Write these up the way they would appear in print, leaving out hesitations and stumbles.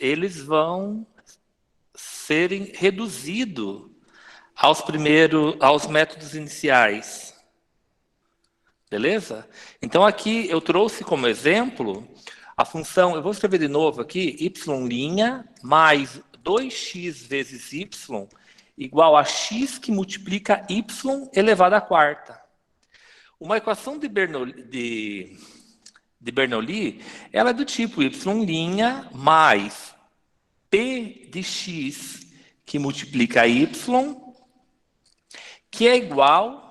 eles vão serem reduzidos aos métodos iniciais. Beleza? Então aqui eu trouxe como exemplo a função, eu vou escrever de novo aqui, y' mais 2x vezes y igual a x que multiplica y elevado à quarta. Uma equação de Bernoulli, ela é do tipo y' mais p de x que multiplica y, que é igual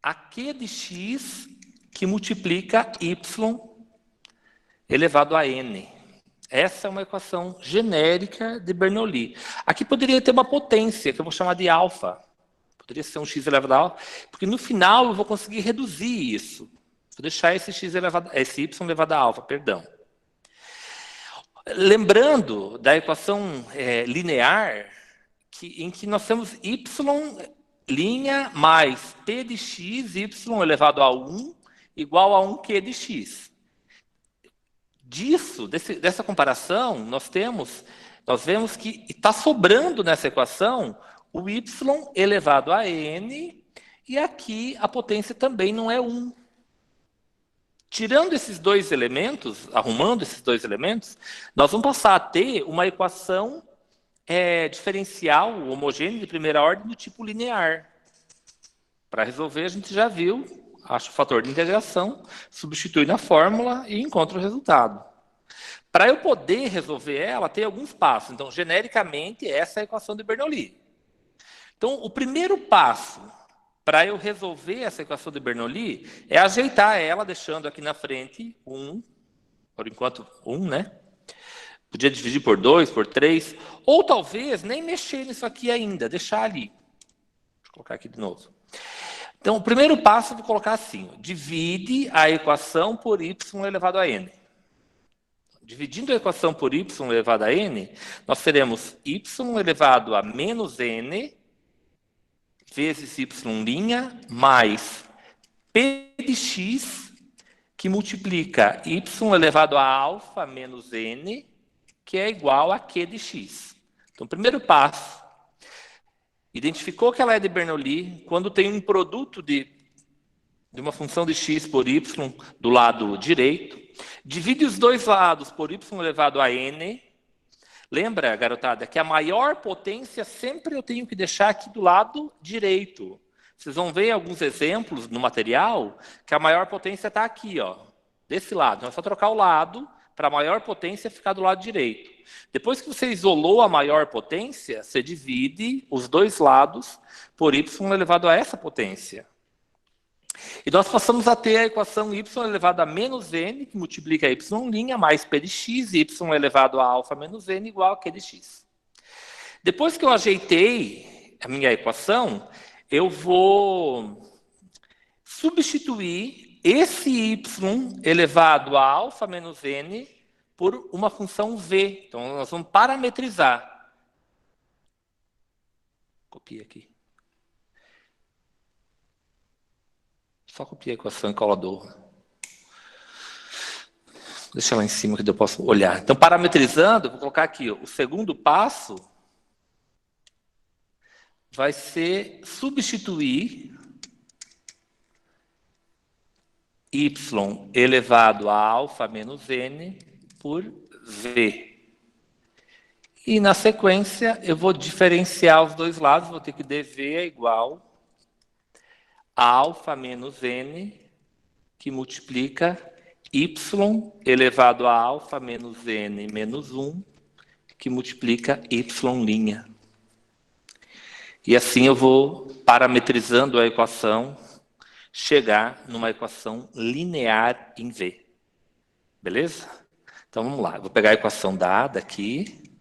a q de x que multiplica y elevado a n. Essa é uma equação genérica de Bernoulli. Aqui poderia ter uma potência, que eu vou chamar de alfa. Poderia ser um x elevado a alfa, porque no final eu vou conseguir reduzir isso. Vou deixar esse y elevado a alfa, perdão. Lembrando da equação linear, em que nós temos y' mais p de x, y elevado a 1, igual a 1q de x. Dessa comparação, nós vemos que está sobrando nessa equação o y elevado a n, e aqui a potência também não é 1. Tirando esses dois elementos, arrumando esses dois elementos, nós vamos passar a ter uma equação diferencial homogênea de primeira ordem do tipo linear. Para resolver, a gente já viu, acha o fator de integração, substitui na fórmula e encontra o resultado. Para eu poder resolver ela, tem alguns passos. Então, genericamente, essa é a equação de Bernoulli. Então, o primeiro passo para eu resolver essa equação de Bernoulli é ajeitar ela, deixando aqui na frente 1, por enquanto 1, né? Podia dividir por 2, por 3, ou talvez nem mexer nisso aqui ainda, deixar ali. Deixa eu colocar aqui de novo. Então, o primeiro passo eu vou colocar assim, ó, divide a equação por y elevado a n. Dividindo a equação por y elevado a n, nós teremos y elevado a menos n vezes y' mais p de x, que multiplica y elevado a alfa menos n, que é igual a q de x. Então, primeiro passo, identificou que ela é de Bernoulli quando tem um produto de uma função de x por y do lado direito, divide os dois lados por y elevado a n. Lembra, garotada, que a maior potência sempre eu tenho que deixar aqui do lado direito. Vocês vão ver alguns exemplos no material que a maior potência está aqui, ó, desse lado. Então é só trocar o lado para a maior potência ficar do lado direito. Depois que você isolou a maior potência, você divide os dois lados por y elevado a essa potência. E nós passamos a ter a equação y elevado a menos n, que multiplica y' mais p de x, y elevado a alfa menos n igual a q de x. Depois que eu ajeitei a minha equação, eu vou substituir esse y elevado a alfa menos n por uma função v. Então, nós vamos parametrizar. Copia aqui. Só copiar a equação e colador. Deixa lá em cima que eu posso olhar. Então, parametrizando, eu vou colocar aqui, ó, o segundo passo vai ser substituir y elevado a alfa menos n por v. E, na sequência, eu vou diferenciar os dois lados, vou ter que dv é igual a alfa menos n, que multiplica y elevado a alfa menos n menos 1, que multiplica y'. E assim eu vou, parametrizando a equação, chegar numa equação linear em V. Beleza? Então vamos lá, eu vou pegar a equação dada aqui,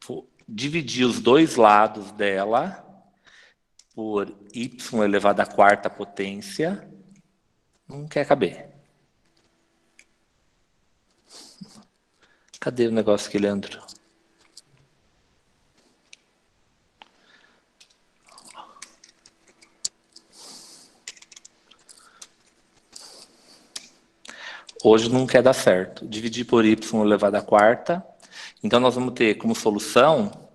vou dividir os dois lados dela por y elevado à quarta potência. Não quer caber. Cadê o negócio aqui, Leandro? Hoje não quer dar certo. Dividir por y elevado à quarta. Então, nós vamos ter como solução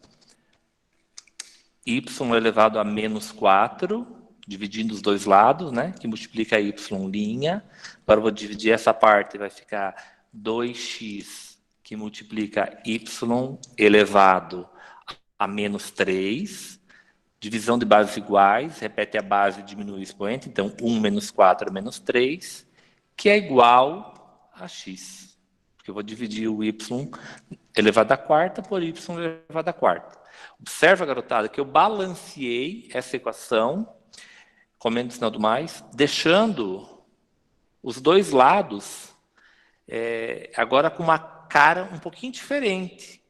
y elevado a menos 4, dividindo os dois lados, né? Que multiplica y'. Agora eu vou dividir essa parte, vai ficar 2x que multiplica y elevado a menos 3. Divisão de bases iguais, repete a base e diminui o expoente. Então, 1 menos 4 menos 3, que é igual a x. Porque eu vou dividir o y elevado à quarta por y elevado à quarta. Observa, garotada, que eu balanceei essa equação, comendo o sinal do mais, deixando os dois lados agora com uma cara um pouquinho diferente.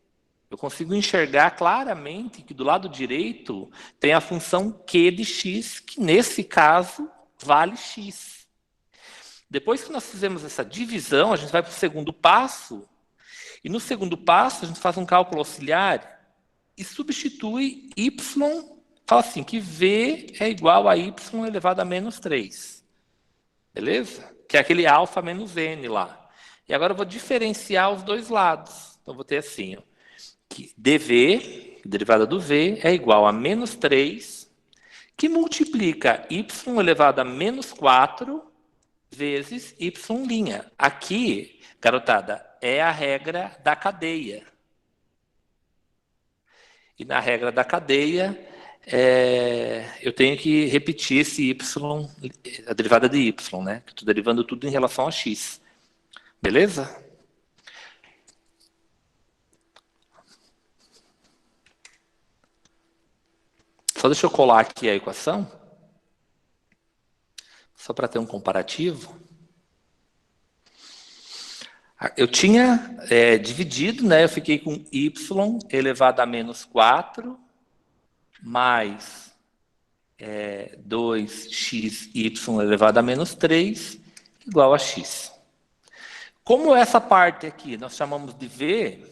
Eu consigo enxergar claramente que do lado direito tem a função q de x, que nesse caso vale x. Depois que nós fizemos essa divisão, a gente vai para o segundo passo, e no segundo passo a gente faz um cálculo auxiliar e substitui y, fala assim, que v é igual a y elevado a menos 3. Beleza? Que é aquele alfa menos n lá. E agora eu vou diferenciar os dois lados. Então, eu vou ter assim, ó, que dv, derivada do v, é igual a menos 3, que multiplica y elevado a menos 4 vezes y'. Aqui, garotada, é a regra da cadeia. E na regra da cadeia, eu tenho que repetir esse y, a derivada de y, né? Estou derivando tudo em relação a x. Beleza? Só deixa eu colar aqui a equação, só para ter um comparativo. Eu tinha dividido, né? Eu fiquei com y elevado a menos 4 mais 2xy elevado a menos 3 igual a x. Como essa parte aqui nós chamamos de v,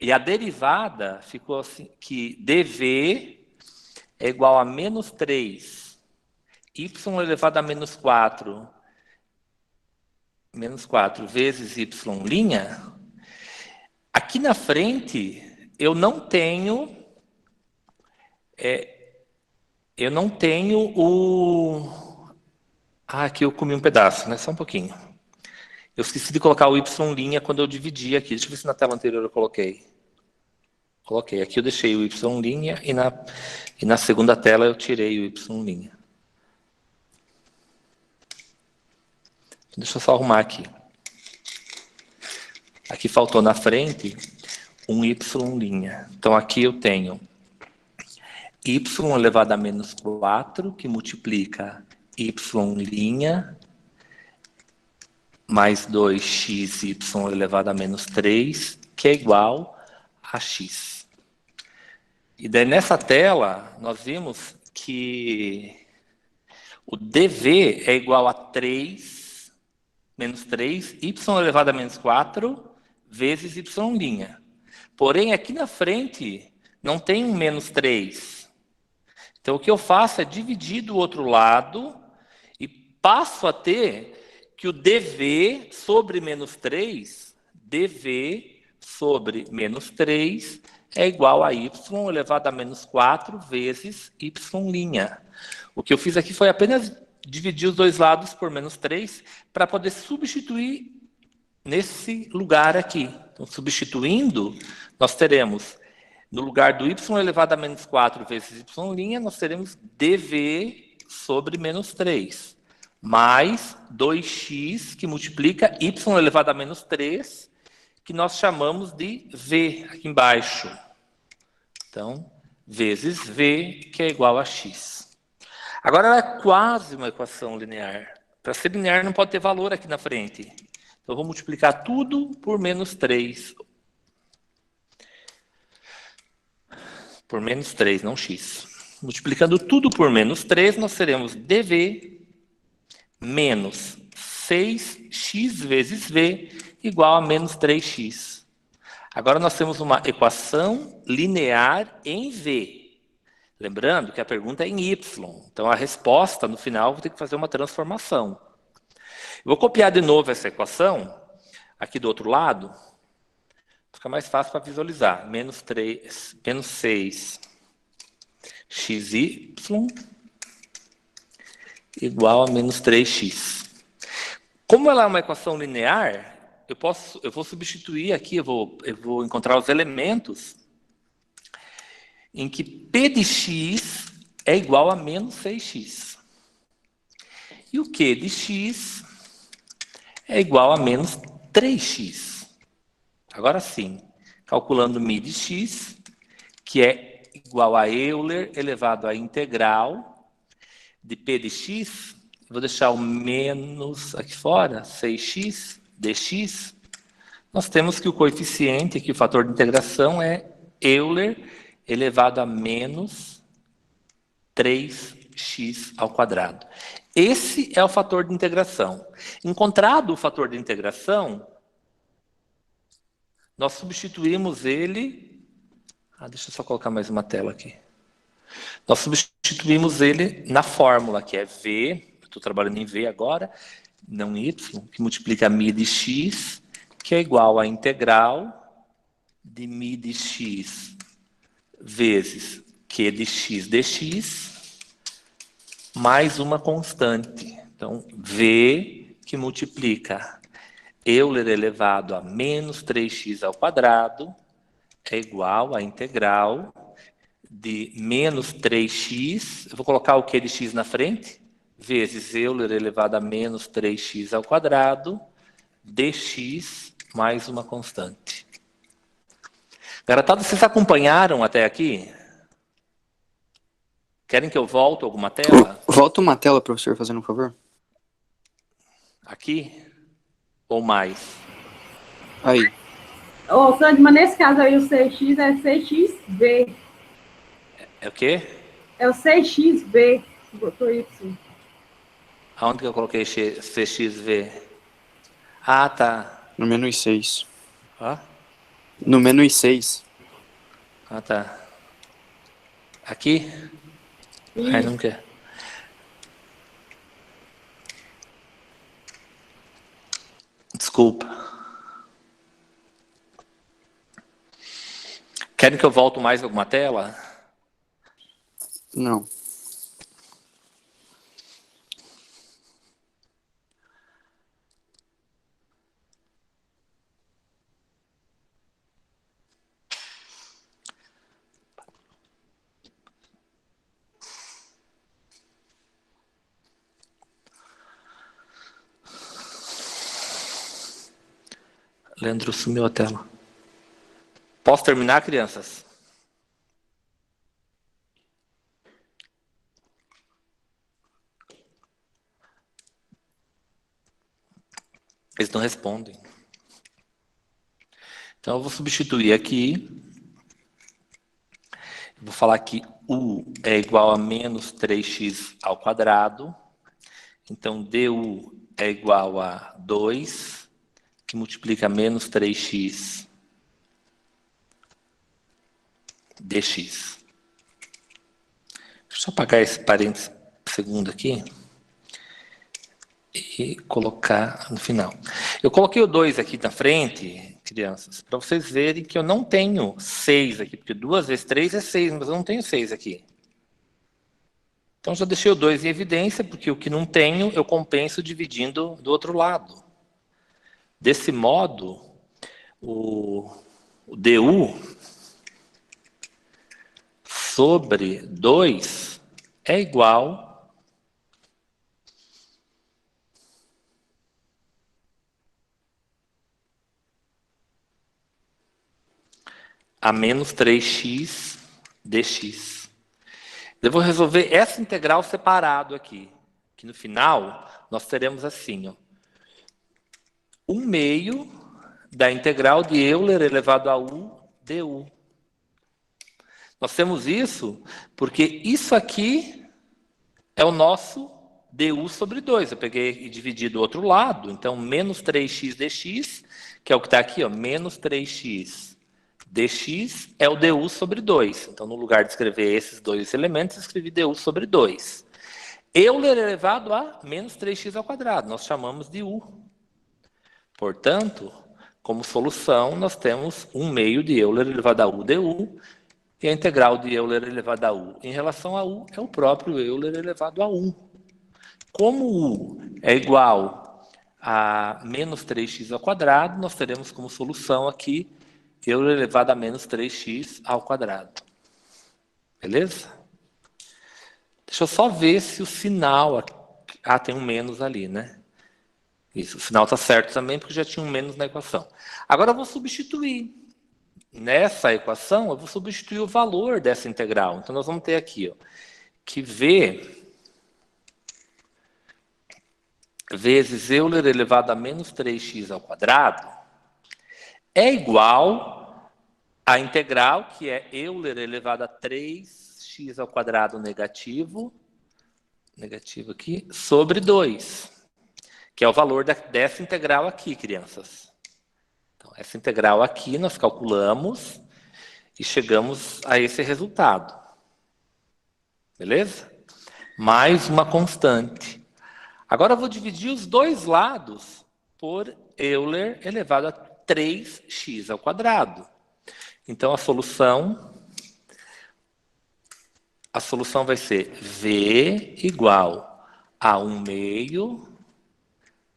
e a derivada ficou assim, que dv é igual a menos 3, y elevado a menos 4 vezes y', aqui na frente eu não tenho o... aqui eu comi um pedaço, né? Só um pouquinho. Eu esqueci de colocar o y' quando eu dividi aqui. Deixa eu ver se na tela anterior eu coloquei. Coloquei. Aqui eu deixei o y' e na segunda tela eu tirei o y'. Deixa eu só arrumar aqui. Aqui faltou na frente um y'. Então, aqui eu tenho y elevado a menos 4, que multiplica y' mais 2xy elevado a menos 3, que é igual a x. E daí, nessa tela, nós vimos que o dv é igual a 3, menos 3, y elevado a menos 4, vezes y'. Porém, aqui na frente, não tem um menos 3. Então, o que eu faço é dividir do outro lado e passo a ter que o dv sobre menos 3, dv sobre menos 3 é igual a y elevado a menos 4 vezes y'. O que eu fiz aqui foi apenas dividir os dois lados por menos 3 para poder substituir nesse lugar aqui. Então, substituindo, nós teremos, no lugar do y elevado a menos 4 vezes y', nós teremos dv sobre menos 3, mais 2x, que multiplica y elevado a menos 3, que nós chamamos de v aqui embaixo. Então, vezes v, que é igual a x. Agora, ela é quase uma equação linear. Para ser linear, não pode ter valor aqui na frente. Então, eu vou multiplicar tudo por menos 3. Por menos 3, não x. Multiplicando tudo por menos 3, nós teremos dv menos 6x vezes v igual a menos 3x. Agora nós temos uma equação linear em v. Lembrando que a pergunta é em y. Então a resposta, no final, vou ter que fazer uma transformação. Eu vou copiar de novo essa equação, aqui do outro lado. Fica mais fácil para visualizar. Menos 6xy igual a menos 3x. Como ela é uma equação linear, eu vou substituir aqui, eu vou encontrar os elementos em que P de x é igual a menos 6x. E o Q de x é igual a menos 3x. Agora sim, calculando μ de x, que é igual a Euler elevado à integral de P de x, vou deixar o menos aqui fora, 6x dx, nós temos que o coeficiente, aqui o fator de integração é Euler elevado a menos 3x ao quadrado. Esse é o fator de integração. Encontrado o fator de integração, nós substituímos ele... deixa eu só colocar mais uma tela aqui. Nós substituímos ele na fórmula, que é V, estou trabalhando em V agora, não Y, que multiplica μ de x, que é igual à integral de μ de x vezes Q de x dx, mais uma constante. Então, V, que multiplica Euler elevado a menos 3x ao quadrado, é igual à integral de menos 3x, eu vou colocar o Q de x na frente, vezes Euler elevado a menos 3x ao quadrado, dx mais uma constante. Garotada, vocês acompanharam até aqui? Querem que eu volte alguma tela? Volta uma tela, professor, fazendo um favor. Aqui? Ou mais? Aí. Ô, Sandy, mas nesse caso aí o 6x é 6xv. É o quê? É o 6xv. Botou Y. Aonde que eu coloquei CXV? Ah, tá. No menu i6. Ó. No menu i6. Ah, tá. Aqui? Aí não quer. Desculpa. Querem que eu volte mais alguma tela? Não. Leandro sumiu a tela. Posso terminar, crianças? Eles não respondem. Então, eu vou substituir aqui. Vou falar que U é igual a menos 3x ao quadrado. Então, DU é igual a 2, que multiplica menos 3x dx. Deixa eu só apagar esse parênteses segundo aqui e colocar no final. Eu coloquei o 2 aqui na frente, crianças, para vocês verem que eu não tenho 6 aqui, porque 2 vezes 3 é 6, mas eu não tenho 6 aqui. Então, já deixei o 2 em evidência, porque o que não tenho, eu compenso dividindo do outro lado. Desse modo, o DU sobre 2 é igual a menos 3x dx. Eu vou resolver essa integral separado aqui, que no final nós teremos assim, ó, 1/2 da integral de Euler elevado a U du. Nós temos isso porque isso aqui é o nosso du sobre 2. Eu peguei e dividi do outro lado, então menos 3x dx, que é o que está aqui, ó, menos 3x dx é o du sobre 2. Então, no lugar de escrever esses dois elementos, eu escrevi du sobre 2. Euler elevado a menos 3x ao quadrado, nós chamamos de U. Portanto, como solução, nós temos 1 meio de Euler elevado a U du, e a integral de Euler elevado a U em relação a U é o próprio Euler elevado a 1. Como U é igual a menos 3x ao quadrado, nós teremos como solução aqui Euler elevado a menos 3x ao quadrado. Beleza? Deixa eu só ver se o sinal... Ah, tem um menos ali, né? Isso, o sinal está certo também, porque já tinha um menos na equação. Agora eu vou substituir. Nessa equação, eu vou substituir o valor dessa integral. Então, nós vamos ter aqui, ó, que V vezes Euler elevado a menos 3x ao quadrado é igual à integral, que é Euler elevado a 3x ao quadrado negativo aqui, sobre 2, que é o valor dessa integral aqui, crianças. Então, essa integral aqui nós calculamos e chegamos a esse resultado. Beleza? Mais uma constante. Agora eu vou dividir os dois lados por Euler elevado a 3x ao quadrado. Então, a solução vai ser V igual a 1 meio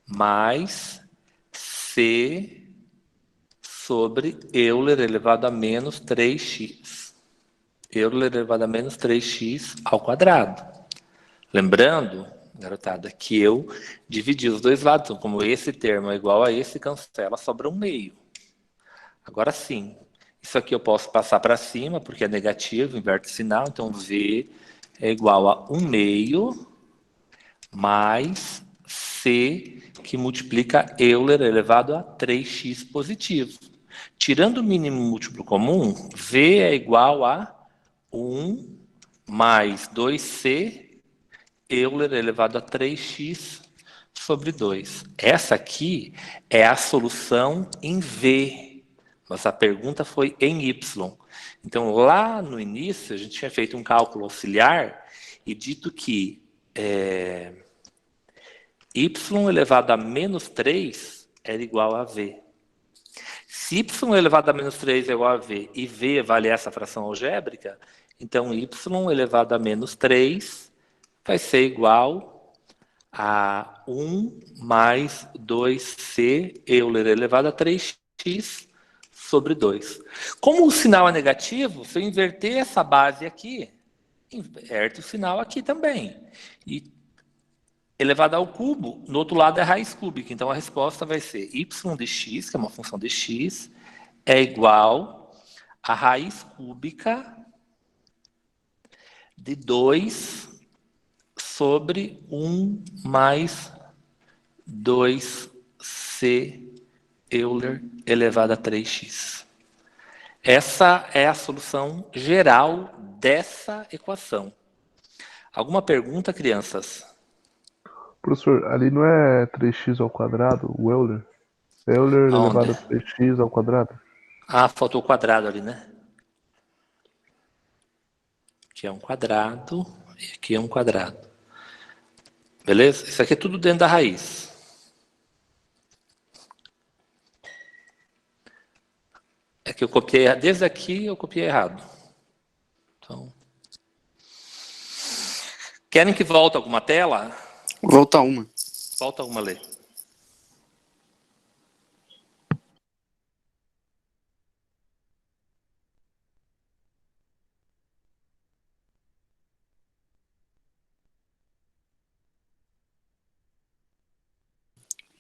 mais C sobre Euler elevado a menos 3x. Euler elevado a menos 3x ao quadrado. Lembrando, garotada, que eu dividi os dois lados. Então, como esse termo é igual a esse, cancela, sobra 1 meio. Agora sim, isso aqui eu posso passar para cima, porque é negativo, inverte o sinal. Então, V é igual a 1 meio mais C, que multiplica Euler elevado a 3x positivo. Tirando o mínimo múltiplo comum, V é igual a 1 mais 2C Euler elevado a 3x sobre 2. Essa aqui é a solução em V, mas a pergunta foi em Y. Então, lá no início, a gente tinha feito um cálculo auxiliar e dito que y elevado a menos 3 era igual a V. Se y elevado a menos 3 é igual a V e V vale essa fração algébrica, então y elevado a menos 3 vai ser igual a 1 mais 2C Euler elevado a 3x sobre 2. Como o sinal é negativo, se eu inverter essa base aqui, inverte o sinal aqui também. E elevado ao cubo, no outro lado é raiz cúbica. Então, a resposta vai ser y de x, que é uma função de x, é igual a raiz cúbica de 2 sobre 1 mais 2C Euler elevado a 3x. Essa é a solução geral dessa equação. Alguma pergunta, crianças? Professor, ali não é 3x ao quadrado, o Euler? Euler Aonde? elevado a 3x ao quadrado? Ah, faltou o quadrado ali, né? Aqui é um quadrado e aqui é um quadrado. Beleza? Isso aqui é tudo dentro da raiz. É que eu copiei, desde aqui eu copiei errado. Então, querem que volte alguma tela? Volta uma. Volta uma, Lê.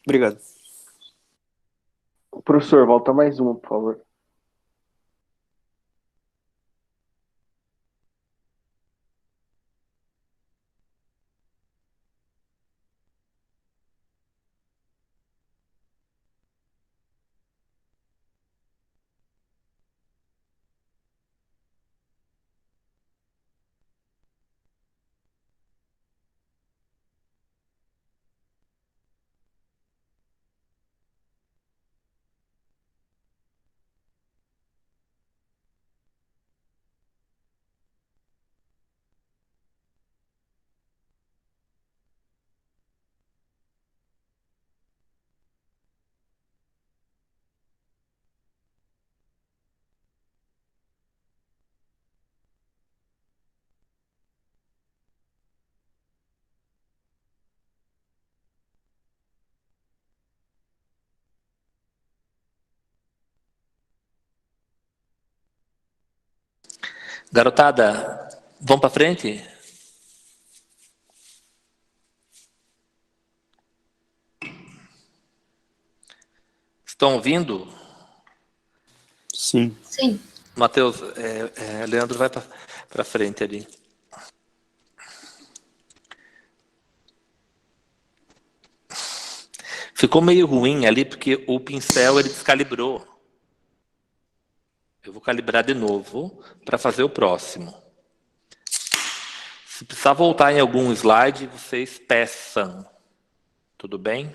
Obrigado. Professor, volta mais uma, por favor. Garotada, vamos para frente? Estão ouvindo? Sim. Sim. Matheus, Leandro vai para frente ali. Ficou meio ruim ali porque o pincel ele descalibrou. Eu vou calibrar de novo para fazer o próximo. Se precisar voltar em algum slide, vocês peçam. Tudo bem?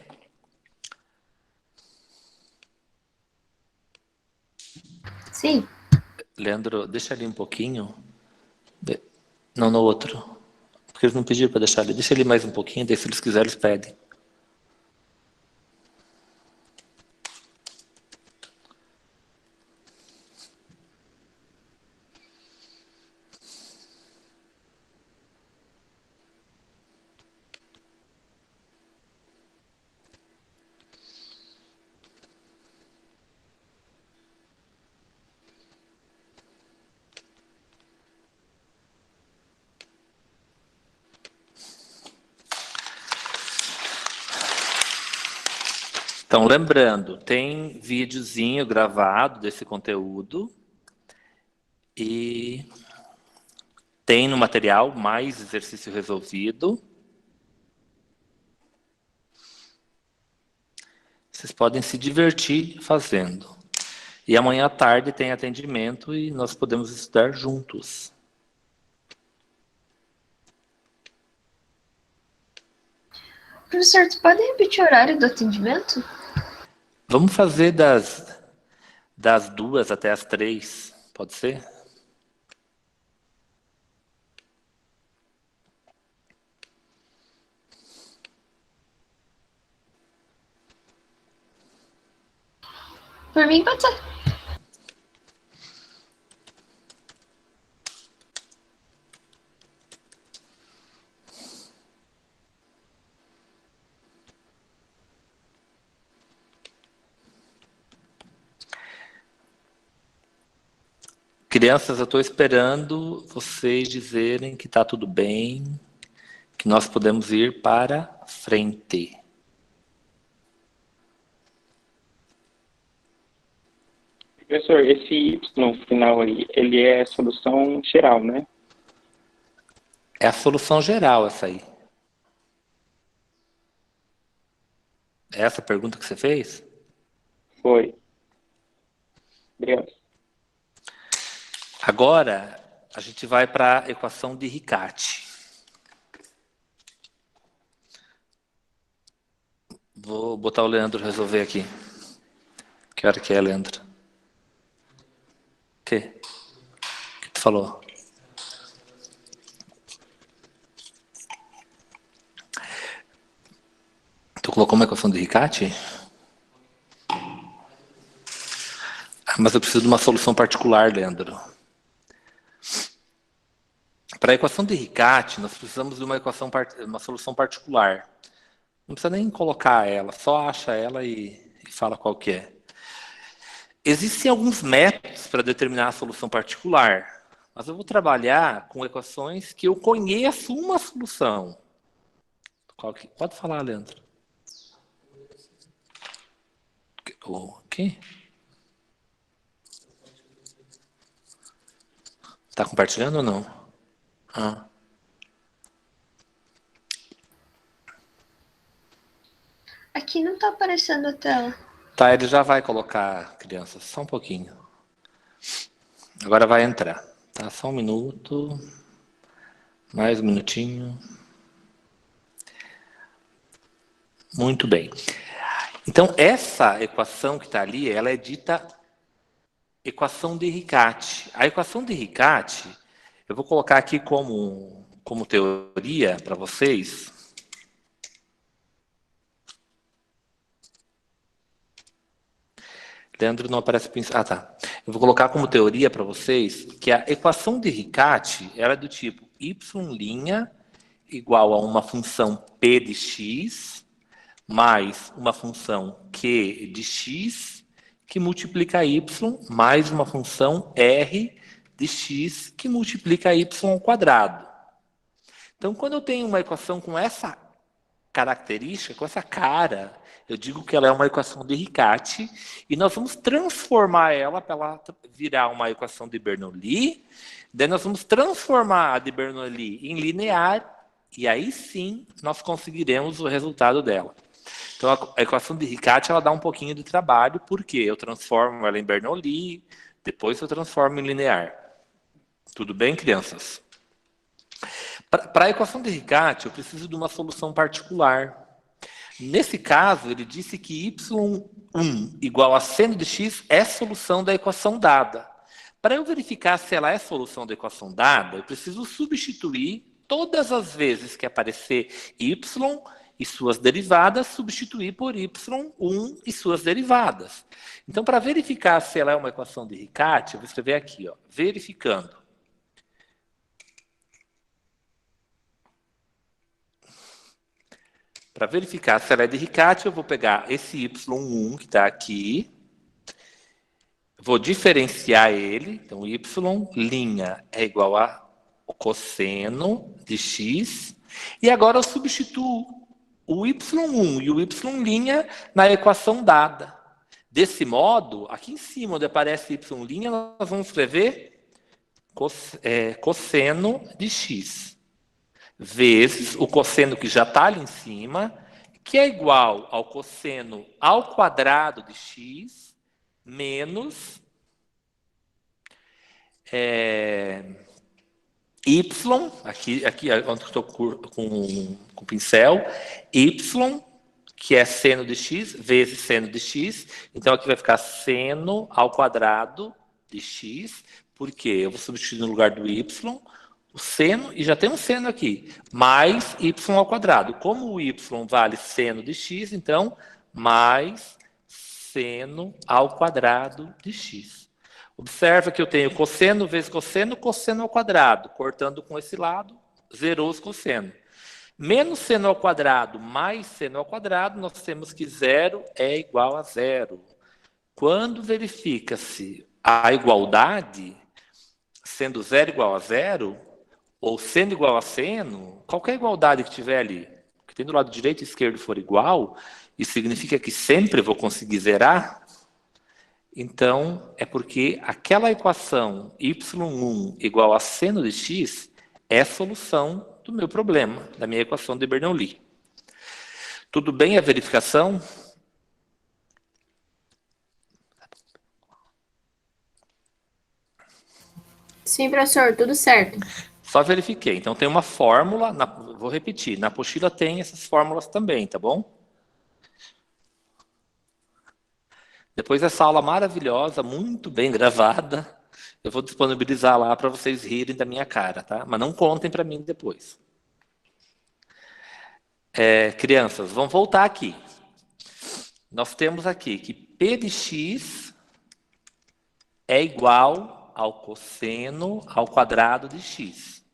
Sim. Leandro, deixa ali um pouquinho. Não, no outro. Porque eles não pediram para deixar ali. Deixa ali mais um pouquinho, daí se eles quiserem, eles pedem. Então, lembrando, tem videozinho gravado desse conteúdo e tem no material mais exercício resolvido. Vocês podem se divertir fazendo. E amanhã à tarde tem atendimento e nós podemos estudar juntos. Professor, tu pode repetir o horário do atendimento? Vamos fazer das 2 até as 3, pode ser? Por mim, pode ser. Crianças, eu estou esperando vocês dizerem que está tudo bem, que nós podemos ir para frente. Professor, esse Y final aí, ele é solução geral, né? É a solução geral essa aí. É essa a pergunta que você fez? Foi. Obrigado. Agora, a gente vai para a equação de Riccati. Vou botar o Leandro resolver aqui. Que hora que é, Leandro? O que tu falou? Tu colocou uma equação de Riccati? Mas eu preciso de uma solução particular, Leandro. Para a equação de Riccati, nós precisamos de uma solução particular. Não precisa nem colocar ela, só acha ela e fala qual que é. Existem alguns métodos para determinar a solução particular, mas eu vou trabalhar com equações que eu conheço uma solução. Pode falar, Leandro. O quê? Está compartilhando ou não? Ah. Aqui não tá aparecendo a tela. Tá, ele já vai colocar, crianças, só um pouquinho. Agora vai entrar. Tá, só um minuto. Mais um minutinho. Muito bem. Então, essa equação que está ali, ela é dita equação de Riccati. A equação de Riccati, eu vou colocar aqui como teoria para vocês. Leandro não aparece... Ah, tá. Eu vou colocar como teoria para vocês que a equação de Riccati ela é do tipo y' igual a uma função p de x mais uma função q de x que multiplica y mais uma função r de x que multiplica y ao quadrado. Então, quando eu tenho uma equação com essa característica, com essa cara, eu digo que ela é uma equação de Riccati, e nós vamos transformar ela para ela virar uma equação de Bernoulli, daí nós vamos transformar a de Bernoulli em linear, e aí sim nós conseguiremos o resultado dela. Então, a equação de Riccati ela dá um pouquinho de trabalho, porque eu transformo ela em Bernoulli, depois eu transformo em linear. Tudo bem, crianças? Para a equação de Riccati, eu preciso de uma solução particular. Nesse caso, ele disse que y1 igual a seno de x é solução da equação dada. Para eu verificar se ela é solução da equação dada, eu preciso substituir todas as vezes que aparecer y e suas derivadas, substituir por y1 e suas derivadas. Então, para verificar se ela é uma equação de Riccati, eu vou escrever aqui, ó, verificando. Para verificar se ela é de Riccati, eu vou pegar esse y1 que está aqui, vou diferenciar ele, então y' é igual a cosseno de x, e agora eu substituo o y1 e o y' na equação dada. Desse modo, aqui em cima, onde aparece y', nós vamos escrever cosseno de x. Vezes o cosseno que já está ali em cima, que é igual ao cosseno ao quadrado de x, menos y, aqui onde estou com o pincel, y, que é seno de x, vezes seno de x. Então, aqui vai ficar seno ao quadrado de x, porque eu vou substituir no lugar do y, o seno, e já tem um seno aqui, mais y ao quadrado. Como o y vale seno de x, então, mais seno ao quadrado de x. Observa que eu tenho cosseno vezes cosseno, cosseno ao quadrado. Cortando com esse lado, zerou os cossenos. Menos seno ao quadrado mais seno ao quadrado, nós temos que zero é igual a zero. Quando verifica-se a igualdade, sendo zero igual a zero, ou seno igual a seno, qualquer igualdade que tiver ali, que tem do lado direito e esquerdo for igual, isso significa que sempre vou conseguir zerar. Então, é porque aquela equação y1 igual a seno de x é a solução do meu problema, da minha equação de Bernoulli. Tudo bem a verificação? Sim, professor, tudo certo. Só verifiquei. Então, tem uma fórmula, vou repetir, na apostila tem essas fórmulas também, tá bom? Depois dessa aula maravilhosa, muito bem gravada, eu vou disponibilizar lá para vocês rirem da minha cara, tá? Mas não contem para mim depois. Crianças, vamos voltar aqui. Nós temos aqui que P de x é igual ao cosseno ao quadrado de x.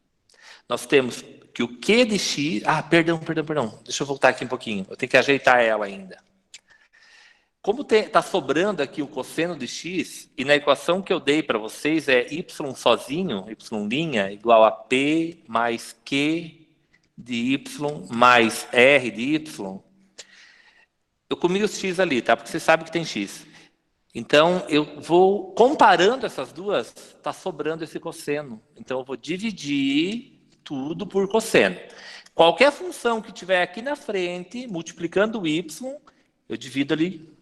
Nós temos que o Q de x... perdão. Deixa eu voltar aqui um pouquinho. Eu tenho que ajeitar ela ainda. Como está sobrando aqui o cosseno de x, e na equação que eu dei para vocês é y sozinho, y' igual a P mais Q de y mais R de y. Eu comi os x ali, tá? Porque você sabe que tem x. Então, eu vou comparando essas duas, está sobrando esse cosseno. Então, eu vou dividir tudo por cosseno. Qualquer função que tiver aqui na frente, multiplicando o y, eu divido ali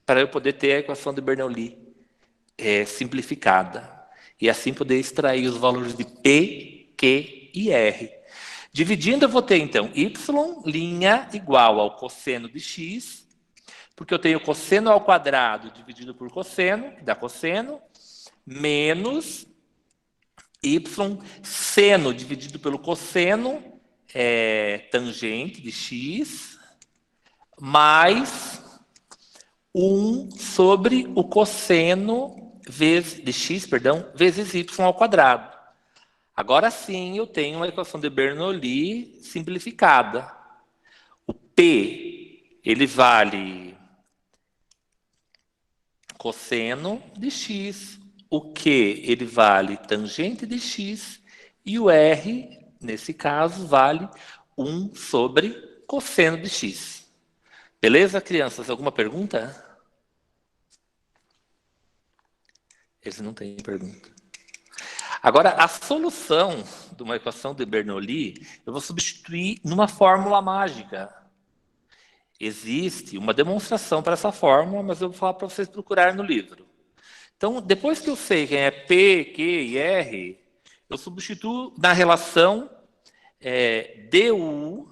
para eu poder ter a equação de Bernoulli simplificada. E assim poder extrair os valores de P, Q e R. Dividindo, eu vou ter, então, y' igual ao cosseno de x, porque eu tenho cosseno ao quadrado dividido por cosseno, que dá cosseno, menos y seno dividido pelo cosseno, tangente de x, mais 1 sobre o cosseno de x, vezes y ao quadrado. Agora sim eu tenho uma equação de Bernoulli simplificada. O P, ele vale cosseno de x. o Q ele vale tangente de x e o R, nesse caso, vale 1 sobre cosseno de x. Beleza, crianças? Alguma pergunta? Eles não têm pergunta. Agora, a solução de uma equação de Bernoulli, eu vou substituir numa fórmula mágica. Existe uma demonstração para essa fórmula, mas eu vou falar para vocês procurarem no livro. Então, depois que eu sei quem é P, Q e R, eu substituo na relação du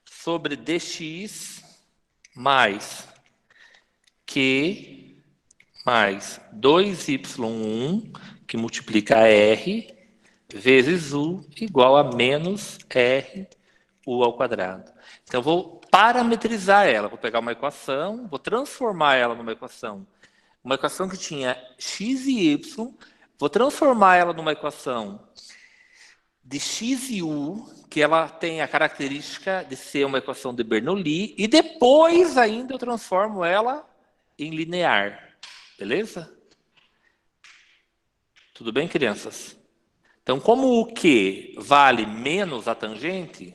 sobre dx mais Q mais 2y1, que multiplica R, vezes U, igual a menos R, U ao quadrado. Então, eu vou parametrizar ela. Vou pegar uma equação, vou transformar ela numa equação. Uma equação que tinha x e y, vou transformar ela numa equação de x e u, que ela tem a característica de ser uma equação de Bernoulli, e depois ainda eu transformo ela em linear. Beleza? Tudo bem, crianças? Então, como o Q vale menos a tangente,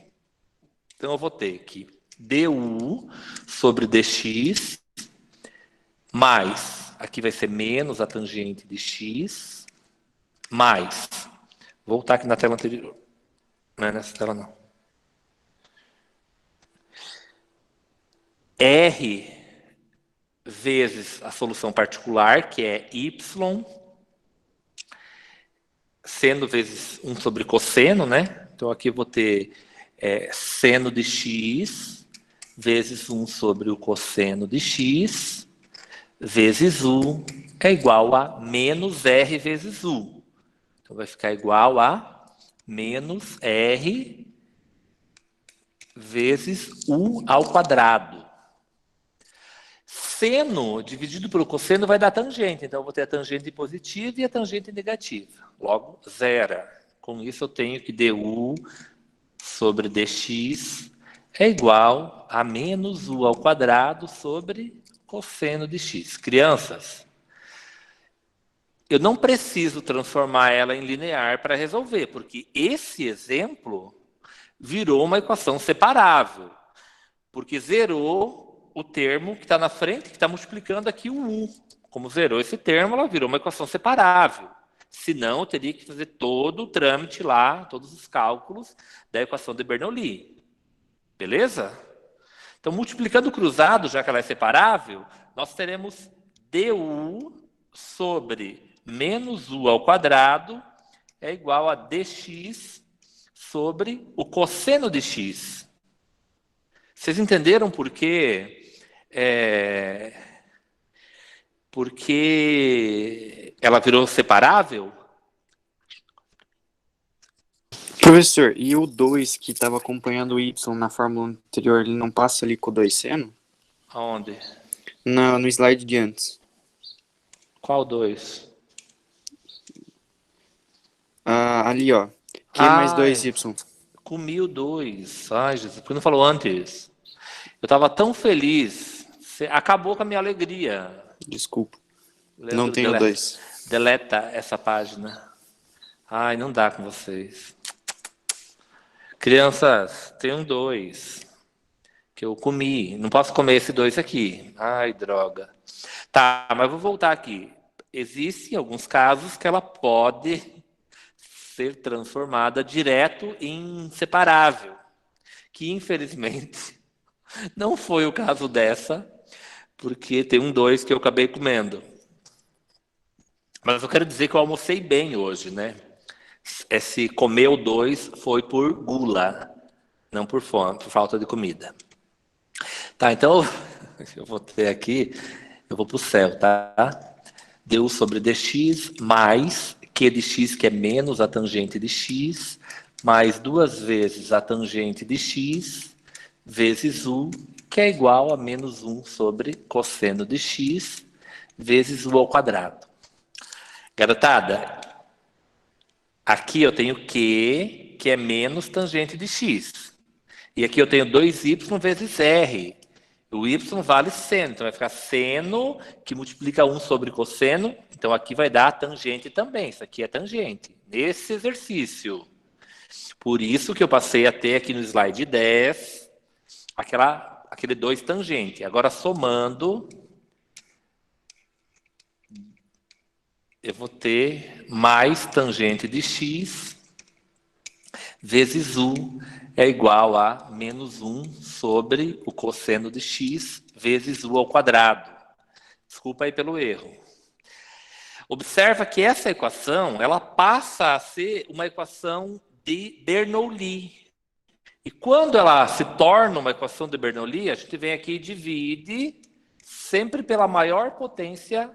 então eu vou ter que du sobre dx mais, aqui vai ser menos a tangente de x, mais, vou voltar aqui na tela anterior, não é nessa tela não, R vezes a solução particular, que é y, seno vezes 1 sobre cosseno, né? Então aqui eu vou ter seno de x vezes 1 sobre o cosseno de x, vezes U, é igual a menos R vezes U. Então, vai ficar igual a menos R vezes U ao quadrado. Seno dividido pelo cosseno vai dar tangente. Então, eu vou ter a tangente positiva e a tangente negativa. Logo, zero. Com isso, eu tenho que du sobre dx é igual a menos U ao quadrado sobre cosseno de x. Crianças, eu não preciso transformar ela em linear para resolver, porque esse exemplo virou uma equação separável, porque zerou o termo que está na frente, que está multiplicando aqui o u. Como zerou esse termo, ela virou uma equação separável. Senão, eu teria que fazer todo o trâmite lá, todos os cálculos da equação de Bernoulli. Beleza? Então, multiplicando o cruzado, já que ela é separável, nós teremos du sobre menos u ao quadrado é igual a dx sobre o cosseno de x. Vocês entenderam por quê? Porque ela virou separável? Professor, e o 2 que estava acompanhando o y na fórmula anterior, ele não passa ali com o 2 seno? Aonde? No slide de antes. Qual 2? Ali, ó. Q mais 2y. Comi o 2. Ai, Jesus, por que não falou antes? Eu estava tão feliz. Você acabou com a minha alegria. Desculpa. Leandro, Não tenho 2. Deleta essa página. Ai, não dá com vocês. Crianças, tem um 2 que eu comi. Não posso comer esse 2 aqui. Ai, droga. Tá, mas vou voltar aqui. Existem alguns casos que ela pode ser transformada direto em separável, que infelizmente não foi o caso dessa, porque tem um 2 que eu acabei comendo. Mas eu quero dizer que eu almocei bem hoje, né? Esse comer o 2 foi por gula, não por fome, por falta de comida. Tá, então eu vou ter aqui, eu vou para o céu, tá? Du sobre dx mais Q de x, que é menos a tangente de x, mais 2 vezes a tangente de x, vezes u, que é igual a menos 1 sobre cosseno de x, vezes u ao quadrado. Garotada, aqui eu tenho Q, que é menos tangente de x. E aqui eu tenho 2y vezes r. O y vale seno, então vai ficar seno que multiplica 1 sobre cosseno, então aqui vai dar tangente também, isso aqui é tangente, nesse exercício. Por isso que eu passei a ter aqui no slide 10, aquele 2 tangente. Agora somando, eu vou ter mais tangente de x vezes u é igual a menos 1 sobre o cosseno de x vezes u ao quadrado. Desculpa aí pelo erro. Observa que essa equação, ela passa a ser uma equação de Bernoulli. E quando ela se torna uma equação de Bernoulli, a gente vem aqui e divide sempre pela maior potência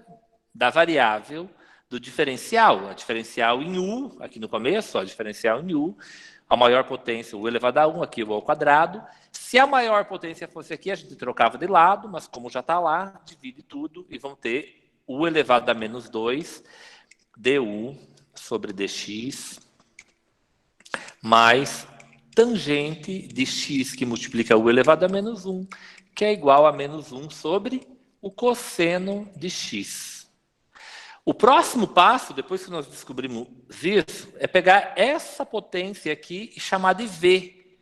da variável do diferencial. A diferencial em u, aqui no começo, a diferencial em u, a maior potência, u elevado a 1, aqui u ao quadrado. Se a maior potência fosse aqui, a gente trocava de lado, mas como já está lá, divide tudo e vamos ter u elevado a menos 2 du sobre dx mais tangente de x que multiplica u elevado a menos 1, que é igual a menos 1 sobre o cosseno de x. O próximo passo, depois que nós descobrimos isso, é pegar essa potência aqui e chamar de v.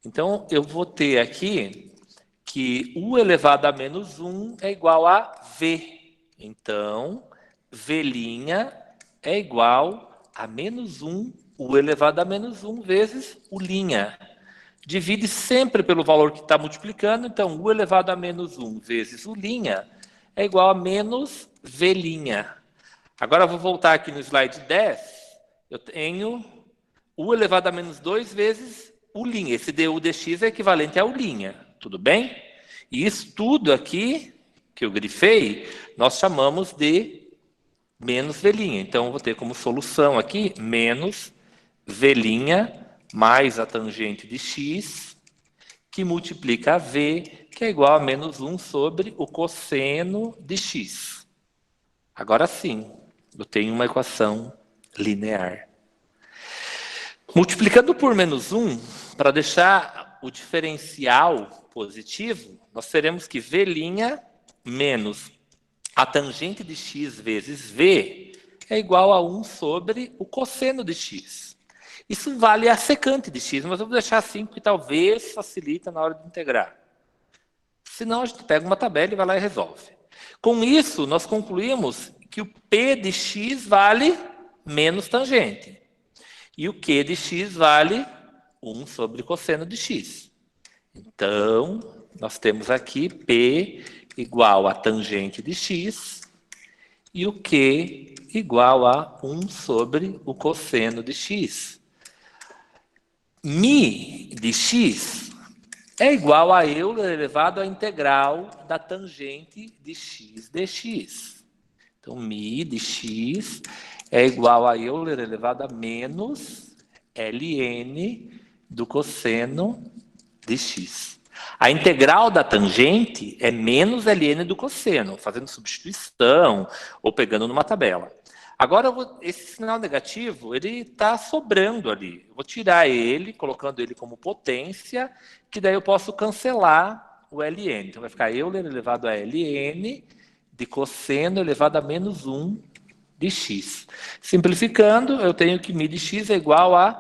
Então, eu vou ter aqui que u elevado a menos 1 é igual a v. Então, v' é igual a menos 1, u elevado a menos 1 vezes u'. Divide sempre pelo valor que está multiplicando, então u elevado a menos 1 vezes u' é igual a menos v'. Agora eu vou voltar aqui no slide 10, eu tenho u elevado a menos 2 vezes u'. Esse du dx é equivalente a u', tudo bem? E isso tudo aqui, que eu grifei, nós chamamos de menos v'. Então, eu vou ter como solução aqui, menos v' mais a tangente de x, que multiplica a v, que é igual a menos 1 sobre o cosseno de x. Agora sim, eu tenho uma equação linear. Multiplicando por menos 1, para deixar o diferencial positivo, nós teremos que v' menos a tangente de x vezes v é igual a 1 sobre o cosseno de x. Isso vale a secante de x, mas eu vou deixar assim porque talvez facilita na hora de integrar. Senão a gente pega uma tabela e vai lá e resolve. Com isso, nós concluímos que o P de x vale menos tangente. E o Q de x vale 1 sobre cosseno de x. Então, nós temos aqui P igual a tangente de x e o Q igual a 1 sobre o cosseno de x. Mi de x é igual a Euler elevado à integral da tangente de x dx. Então, mi de x é igual a Euler elevado a menos ln do cosseno de x. A integral da tangente é menos ln do cosseno, fazendo substituição ou pegando numa tabela. Agora, esse sinal negativo, ele está sobrando ali. Eu vou tirar ele, colocando ele como potência, que daí eu posso cancelar o ln. Então, vai ficar Euler elevado a ln de cosseno elevado a menos 1 de x. Simplificando, eu tenho que mi de x é igual a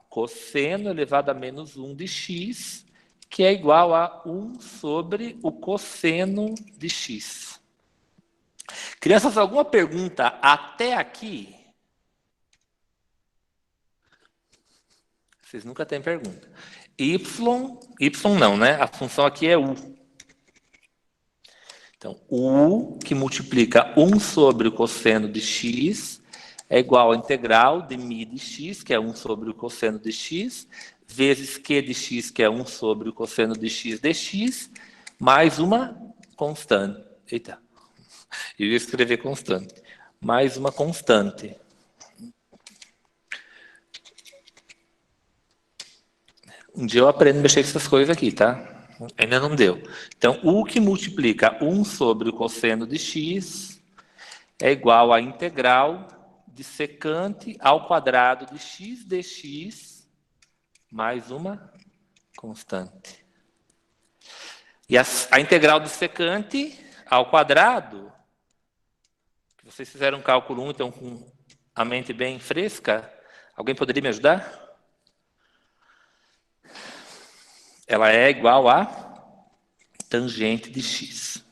cosseno elevado a menos 1 de x, que é igual a 1 sobre o cosseno de x. Crianças, alguma pergunta até aqui? Vocês nunca têm pergunta. Y não, né? A função aqui é u. Então, u, que multiplica 1 sobre o cosseno de x, é igual à integral de mi de x, que é 1 sobre o cosseno de x, vezes q de x, que é 1 sobre o cosseno de x dx, mais uma constante. Eita, eu ia escrever constante. Mais uma constante. Um dia eu aprendo a mexer com essas coisas aqui, tá? Ainda não deu. Então, u que multiplica 1 sobre o cosseno de x é igual à integral de secante ao quadrado de x dx mais uma constante. E a integral do secante ao quadrado, que vocês fizeram um cálculo 1, então com a mente bem fresca, alguém poderia me ajudar? Ela é igual a tangente de x.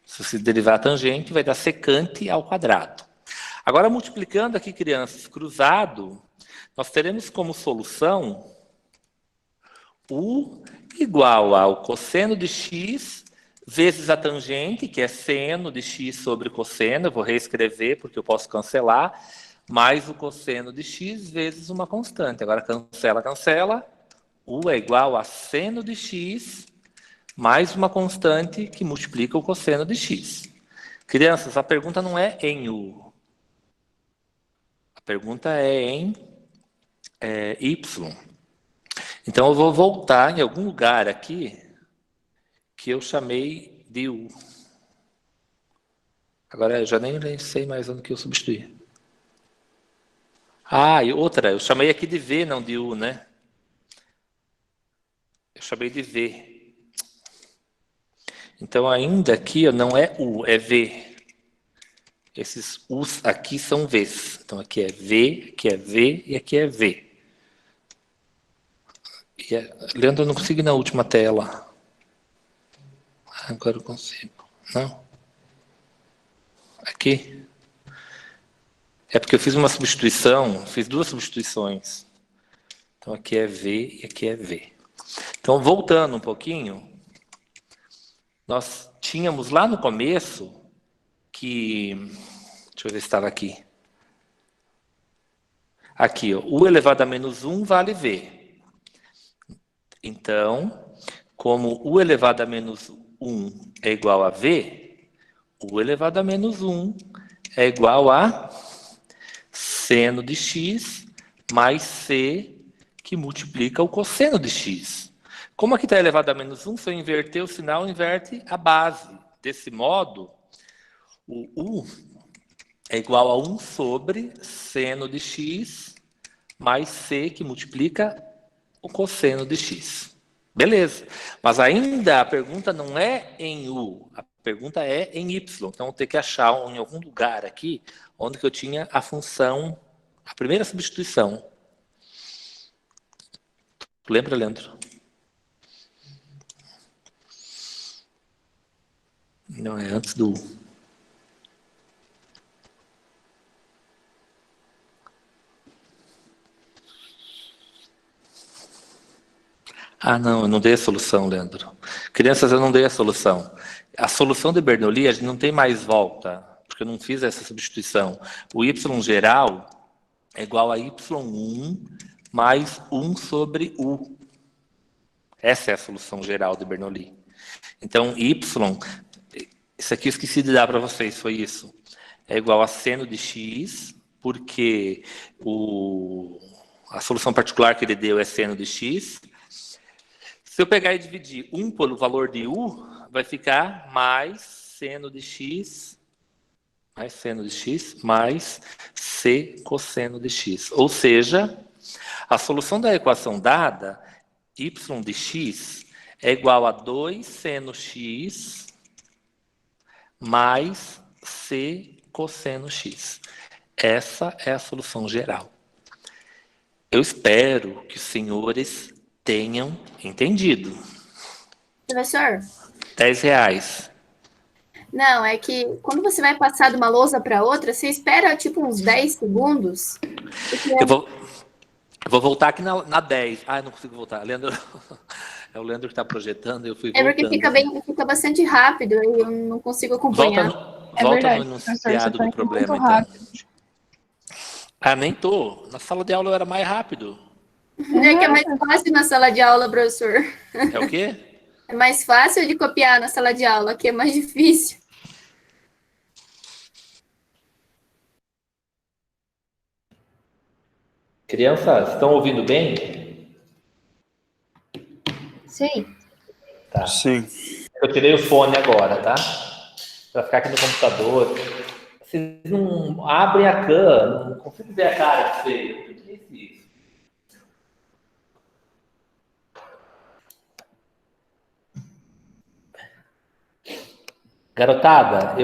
Se você derivar a tangente, vai dar secante ao quadrado. Agora, multiplicando aqui, crianças, cruzado, nós teremos como solução u igual ao cosseno de x vezes a tangente, que é seno de x sobre cosseno. Eu vou reescrever, porque eu posso cancelar, mais o cosseno de x vezes uma constante. Agora, cancela, cancela. U é igual a seno de x mais uma constante que multiplica o cosseno de x. Crianças, a pergunta não é em u. A pergunta é em y. Então, eu vou voltar em algum lugar aqui que eu chamei de u. Agora, eu já nem sei mais onde que eu substituí. Ah, e outra, eu chamei aqui de v, não de u, né? Eu chamei de v. Então, ainda aqui não é u, é v. Esses u's aqui são v's. Então, aqui é v, aqui é v e aqui é v. Leandro, eu não consigo ir na última tela. Agora eu consigo. Não? Aqui. É porque eu fiz uma substituição, fiz duas substituições. Então, aqui é v e aqui é v. Então, voltando um pouquinho, nós tínhamos lá no começo que... Deixa eu ver se estava aqui. Aqui, ó, u elevado a menos 1 vale v. Então, como u elevado a menos 1 é igual a v, u elevado a menos 1 é igual a seno de x mais c, que multiplica o cosseno de x. Como aqui está elevado a menos 1, se eu inverter o sinal, inverte a base. Desse modo, o u é igual a 1 sobre seno de x mais c, que multiplica o cosseno de x. Beleza. Mas ainda a pergunta não é em u, a pergunta é em y. Então, eu vou ter que achar em algum lugar aqui onde que eu tinha a função, a primeira substituição. Lembra, Leandro? Não, é antes do u. Ah, não, eu não dei a solução, Leandro. Crianças, eu não dei a solução. A solução de Bernoulli, a gente não tem mais volta, porque eu não fiz essa substituição. O y geral é igual a y1 mais 1 sobre u. Essa é a solução geral de Bernoulli. Então, y, isso aqui eu esqueci de dar para vocês, foi isso. É igual a seno de x, porque a solução particular que ele deu é seno de x. Se eu pegar e dividir 1 pelo valor de u, vai ficar mais seno de x, mais c cosseno de x. Ou seja, a solução da equação dada, y de x, é igual a 2 seno x mais c cosseno x. Essa é a solução geral. Eu espero que os senhores tenham entendido. Professor? R$10. Não, é que quando você vai passar de uma lousa para outra, você espera tipo uns 10 segundos. Eu vou voltar aqui na 10. Ah, eu não consigo voltar. Leandro, é o Leandro que está projetando, eu fui voltando. É porque fica bastante rápido, aí eu não consigo acompanhar. Volta no enunciado do problema, então. Ah, nem tô. Na sala de aula eu era mais rápido. É que é mais fácil na sala de aula, professor. É o quê? É mais fácil de copiar na sala de aula, aqui é mais difícil. Crianças, estão ouvindo bem? Sim. Tá. Sim. Eu tirei o fone agora, tá? Para ficar aqui no computador. Vocês não abrem a câmera, não consigo ver a cara de vocês. O que é isso? Garotada,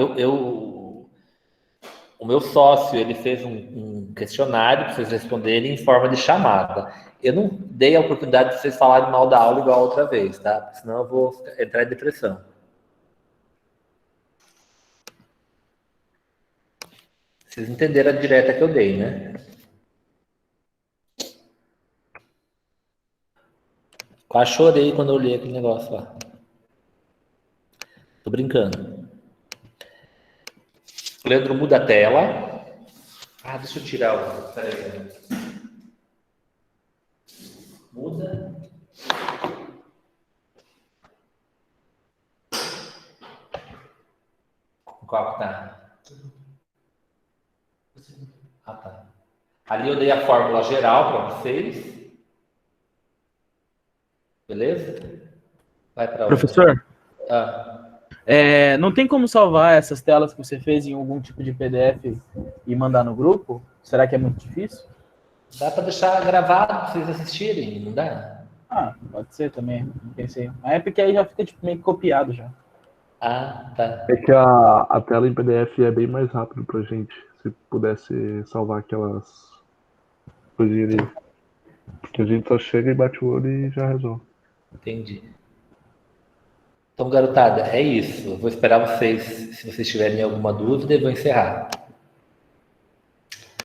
o meu sócio, ele fez um questionário para vocês responderem em forma de chamada. Eu não dei a oportunidade de vocês falarem mal da aula igual a outra vez, tá? Porque senão eu vou entrar em depressão. Vocês entenderam a direta que eu dei, né? Quase chorei quando eu li aquele negócio lá. Tô brincando. Leandro, muda a tela. Ah, deixa eu tirar o... Peraí. Muda. Qual que tá? Ah, tá. Ali eu dei a fórmula geral para vocês. Beleza? Vai para Professor, Ah, não tem como salvar essas telas que você fez em algum tipo de PDF e mandar no grupo? Será que é muito difícil? dá para deixar gravado para vocês assistirem, não dá? Ah, pode ser também, não pensei. Mas é porque aí já fica tipo, meio que copiado já. Ah, tá. É que a tela em PDF é bem mais rápido pra gente. Se pudesse salvar aquelas coisinhas ali. Porque a gente só chega e bate o olho e já resolve. Entendi. Então, garotada, é isso. Eu vou esperar vocês, se vocês tiverem alguma dúvida, eu vou encerrar.